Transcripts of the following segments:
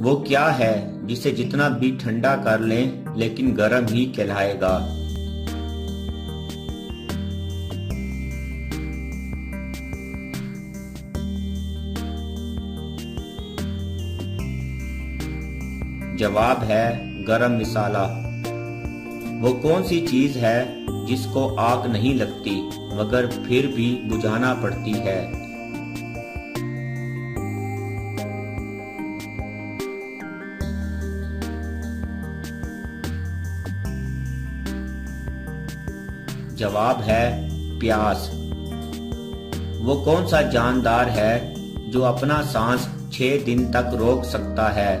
वो क्या है जिसे जितना भी ठंडा कर लें लेकिन गर्म ही कहलाएगा। जवाब है गरम मसाला। वो कौन सी चीज है जिसको आग नहीं लगती मगर फिर भी बुझाना पड़ती है। जवाब है प्यास। वो कौन सा जानदार है जो अपना सांस 6 दिन तक रोक सकता है।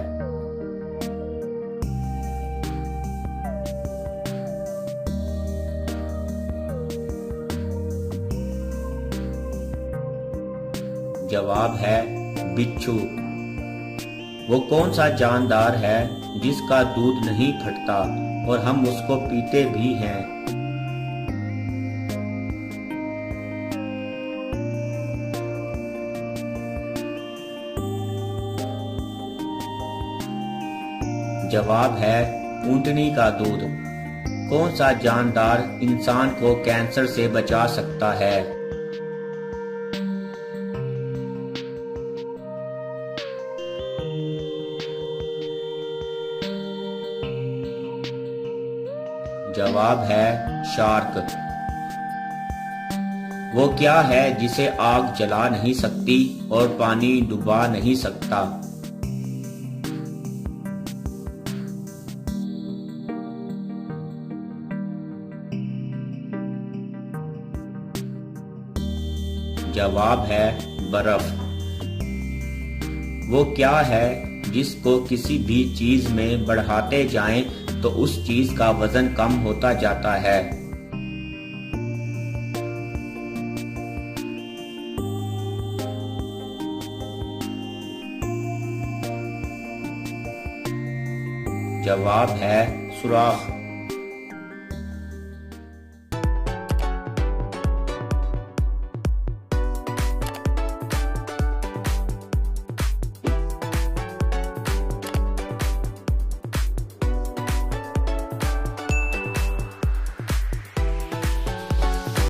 जवाब है बिच्छू। वो कौन सा जानदार है जिसका दूध नहीं फटता और हम उसको पीते भी हैं। जवाब है ऊंटनी का दूध। कौन सा जानदार इंसान को कैंसर से बचा सकता है। जवाब है शार्क। वो क्या है जिसे आग जला नहीं सकती और पानी डुबा नहीं सकता। जवाब है बर्फ। वो क्या है जिसको किसी भी चीज में बढ़ाते जाएं तो उस चीज का वजन कम होता जाता है। जवाब है सुराख।